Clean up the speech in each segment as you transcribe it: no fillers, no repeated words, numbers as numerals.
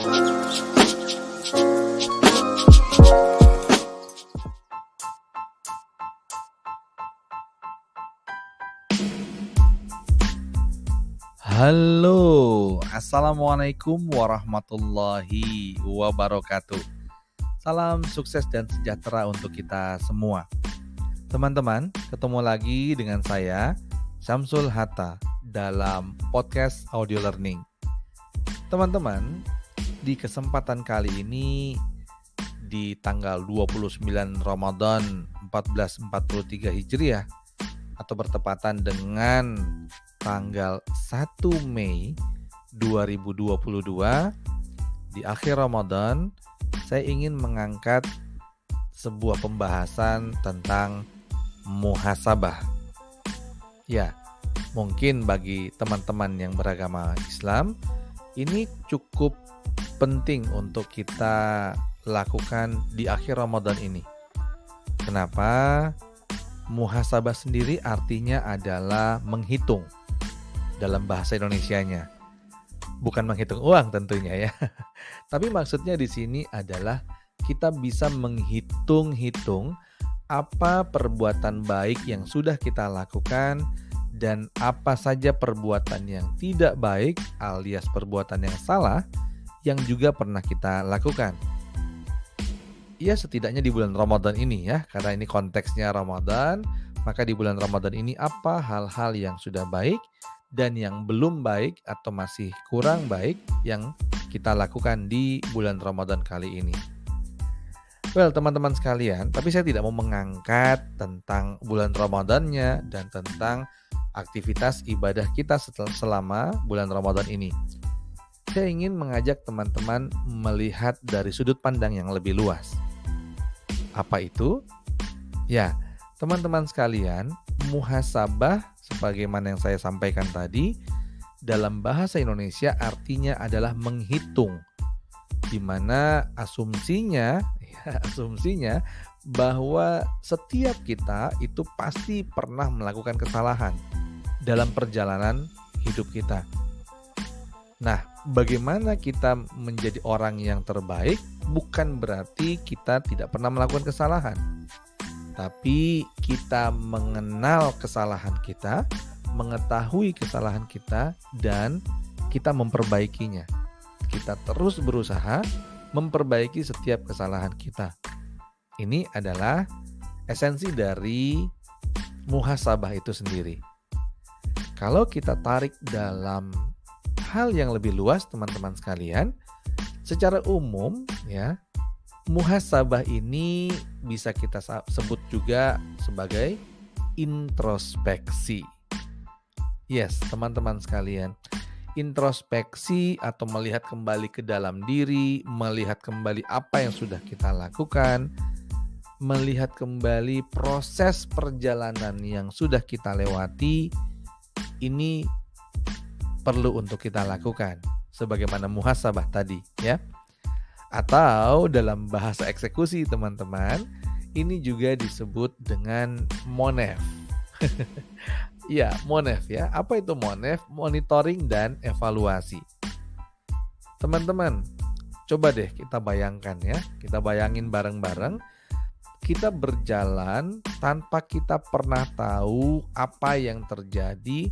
Halo, Assalamualaikum warahmatullahi wabarakatuh. Salam sukses dan sejahtera untuk kita semua. Teman-teman, ketemu lagi dengan saya, Syamsul Hatta, dalam podcast Audio Learning. Teman-teman, di kesempatan kali ini, di tanggal 29 Ramadan 1443 Hijriah, atau bertepatan dengan tanggal 1 Mei 2022, di akhir Ramadan, saya ingin mengangkat sebuah pembahasan tentang muhasabah. Ya, mungkin bagi teman-teman yang beragama Islam, ini cukup penting untuk kita lakukan di akhir Ramadan ini. Kenapa? Muhasabah sendiri artinya adalah menghitung. Dalam bahasa Indonesianya, bukan menghitung uang tentunya ya. Tapi maksudnya di sini adalah kita bisa menghitung-hitung apa perbuatan baik yang sudah kita lakukan dan apa saja perbuatan yang tidak baik alias perbuatan yang salah yang juga pernah kita lakukan. Ya, setidaknya di bulan Ramadan ini ya, karena ini konteksnya Ramadan, maka di bulan Ramadan ini apa hal-hal yang sudah baik dan yang belum baik atau masih kurang baik yang kita lakukan di bulan Ramadan kali ini. Well, teman-teman sekalian, tapi saya tidak mau mengangkat tentang bulan Ramadannya dan tentang aktivitas ibadah kita selama bulan Ramadan ini. Saya ingin mengajak teman-teman melihat dari sudut pandang yang lebih luas. Apa itu? Ya, teman-teman sekalian, muhasabah sebagaimana yang saya sampaikan tadi, dalam bahasa Indonesia artinya adalah menghitung, di mana asumsinya bahwa setiap kita itu pasti pernah melakukan kesalahan dalam perjalanan hidup kita. Nah, bagaimana kita menjadi orang yang terbaik bukan berarti kita tidak pernah melakukan kesalahan. Tapi kita mengenal kesalahan kita, mengetahui kesalahan kita, dan kita memperbaikinya. Kita terus berusaha memperbaiki setiap kesalahan kita. Ini adalah esensi dari muhasabah itu sendiri. Kalau kita tarik dalam hal yang lebih luas, teman-teman sekalian, secara umum ya, muhasabah ini bisa kita sebut juga sebagai introspeksi. Yes, teman-teman sekalian, introspeksi atau melihat kembali ke dalam diri, melihat kembali apa yang sudah kita lakukan, melihat kembali proses perjalanan yang sudah kita lewati, ini perlu untuk kita lakukan sebagaimana muhasabah tadi ya. Atau dalam bahasa eksekusi teman-teman, ini juga disebut dengan monef. Ya, monef ya. Apa itu monef? Monitoring dan evaluasi. Teman-teman, coba deh kita bayangkan ya. Kita bayangin bareng-bareng. Kita berjalan tanpa kita pernah tahu apa yang terjadi,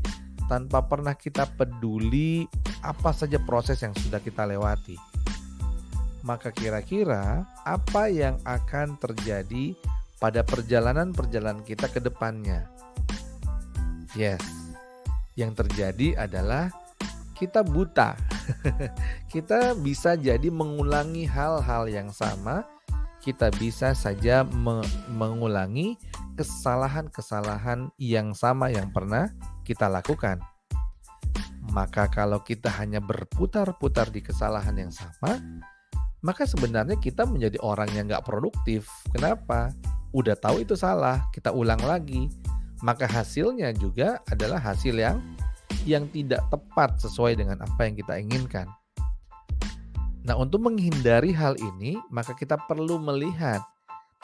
tanpa pernah kita peduli apa saja proses yang sudah kita lewati. Maka kira-kira apa yang akan terjadi pada perjalanan-perjalanan kita ke depannya? Yes, yang terjadi adalah kita buta. Kita bisa jadi mengulangi hal-hal yang sama. Kita bisa saja mengulangi kesalahan-kesalahan yang sama yang pernah kita lakukan. Maka kalau kita hanya berputar-putar di kesalahan yang sama, maka sebenarnya kita menjadi orang yang gak produktif. Kenapa? Udah tahu itu salah, kita ulang lagi. Maka hasilnya juga adalah hasil yang tidak tepat sesuai dengan apa yang kita inginkan. Nah, untuk menghindari hal ini, maka kita perlu melihat.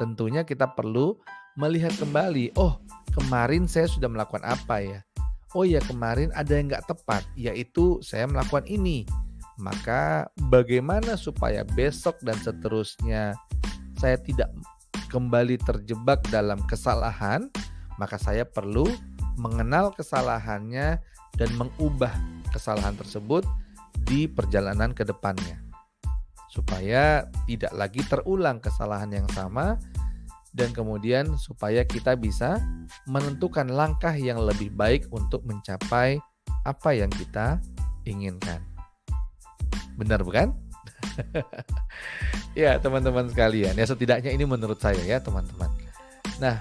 Tentunya kita perlu melihat kembali. Oh, kemarin saya sudah melakukan apa ya? Oh ya, kemarin ada yang gak tepat, yaitu saya melakukan ini. Maka bagaimana supaya besok dan seterusnya saya tidak kembali terjebak dalam kesalahan, maka saya perlu mengenal kesalahannya dan mengubah kesalahan tersebut di perjalanan ke depannya. Supaya tidak lagi terulang kesalahan yang sama, dan kemudian supaya kita bisa menentukan langkah yang lebih baik untuk mencapai apa yang kita inginkan. Benar bukan? Ya teman-teman sekalian, ya setidaknya ini menurut saya ya teman-teman. Nah,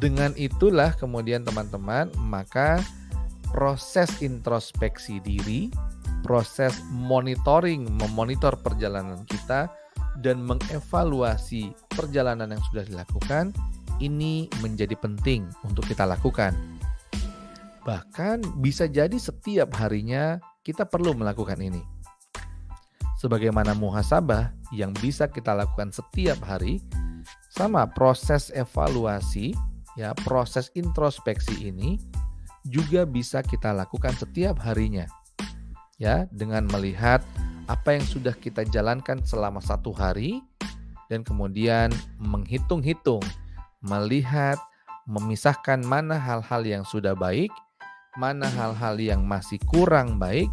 dengan itulah kemudian teman-teman, maka proses introspeksi diri, proses monitoring, memonitor perjalanan kita dan mengevaluasi perjalanan yang sudah dilakukan, ini menjadi penting untuk kita lakukan. Bahkan bisa jadi setiap harinya kita perlu melakukan ini. Sebagaimana muhasabah yang bisa kita lakukan setiap hari, sama proses evaluasi, ya proses introspeksi ini juga bisa kita lakukan setiap harinya. Ya, dengan melihat apa yang sudah kita jalankan selama satu hari dan kemudian menghitung-hitung, melihat, memisahkan mana hal-hal yang sudah baik, mana hal-hal yang masih kurang baik,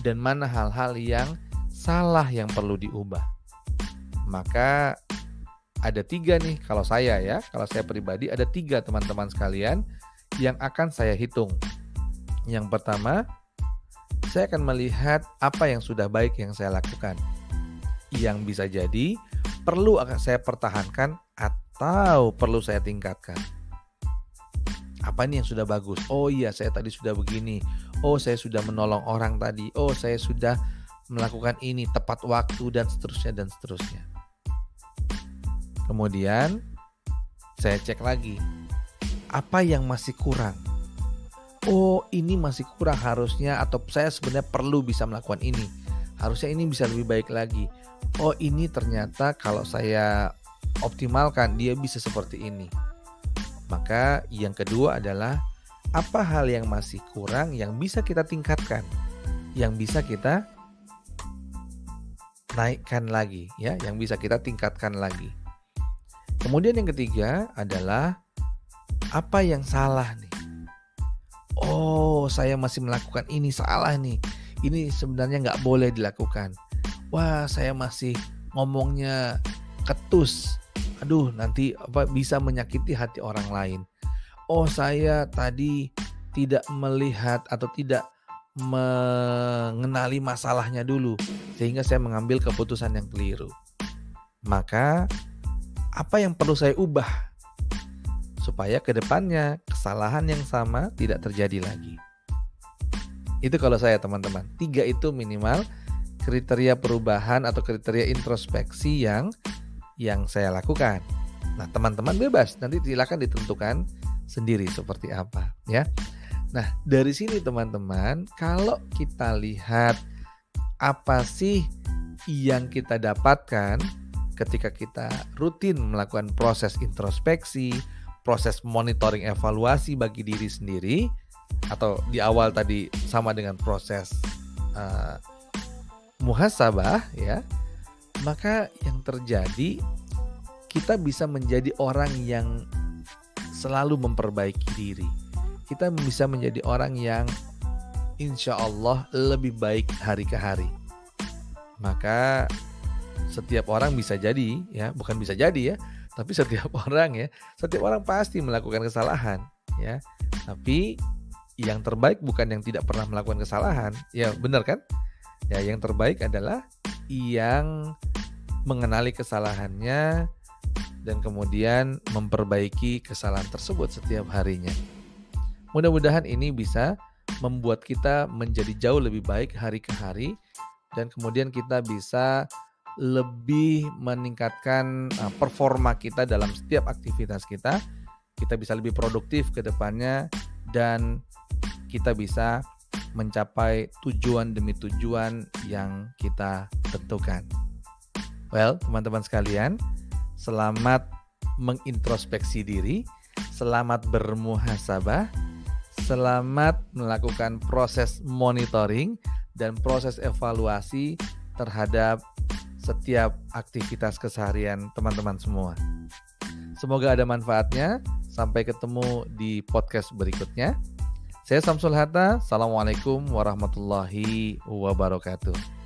dan mana hal-hal yang salah yang perlu diubah. Maka ada 3 nih kalau saya pribadi ada 3 teman-teman sekalian yang akan saya hitung. Yang pertama, saya akan melihat apa yang sudah baik yang saya lakukan, yang bisa jadi perlu akan saya pertahankan atau perlu saya tingkatkan. Apa nih yang sudah bagus? Oh iya, saya tadi sudah begini. Oh, saya sudah menolong orang tadi. Oh, saya sudah melakukan ini tepat waktu dan seterusnya. Kemudian saya cek lagi, apa yang masih kurang? Oh, ini masih kurang harusnya, atau saya sebenarnya perlu bisa melakukan ini. Harusnya ini bisa lebih baik lagi. Oh, ini ternyata kalau saya optimalkan dia bisa seperti ini. Maka yang kedua adalah apa hal yang masih kurang yang bisa kita tingkatkan, yang bisa kita naikkan lagi, ya, yang bisa kita tingkatkan lagi. Kemudian yang ketiga adalah apa yang salah nih? Oh, saya masih melakukan ini salah nih. Ini sebenarnya nggak boleh dilakukan. Wah, saya masih ngomongnya ketus. Aduh, nanti bisa menyakiti hati orang lain. Oh, saya tadi tidak melihat atau tidak mengenali masalahnya dulu sehingga saya mengambil keputusan yang keliru. Maka apa yang perlu saya ubah supaya ke depannya kesalahan yang sama tidak terjadi lagi? Itu kalau saya teman-teman. 3 itu minimal kriteria perubahan atau kriteria introspeksi yang saya lakukan. Nah, teman-teman bebas, nanti silakan ditentukan sendiri seperti apa, ya. Nah, dari sini teman-teman, kalau kita lihat apa sih yang kita dapatkan ketika kita rutin melakukan proses introspeksi, proses monitoring evaluasi bagi diri sendiri, atau di awal tadi sama dengan proses muhasabah, ya, maka yang terjadi kita bisa menjadi orang yang selalu memperbaiki diri. Kita bisa menjadi orang yang insya Allah lebih baik hari ke hari. Maka setiap orang bisa jadi, ya, bukan bisa jadi ya, tapi setiap orang pasti melakukan kesalahan, ya. Tapi yang terbaik bukan yang tidak pernah melakukan kesalahan, ya benar kan? Ya, yang terbaik adalah yang mengenali kesalahannya dan kemudian memperbaiki kesalahan tersebut setiap harinya. Mudah-mudahan ini bisa membuat kita menjadi jauh lebih baik hari ke hari dan kemudian kita bisa lebih meningkatkan performa kita dalam setiap aktivitas kita. Kita bisa lebih produktif ke depannya dan kita bisa mencapai tujuan demi tujuan yang kita tentukan. Well, teman-teman sekalian, selamat mengintrospeksi diri, selamat bermuhasabah, selamat melakukan proses monitoring, dan proses evaluasi terhadap setiap aktivitas keseharian teman-teman semua. Semoga ada manfaatnya. Sampai ketemu di podcast berikutnya. Saya Samsul Hatta. Assalamualaikum warahmatullahi wabarakatuh.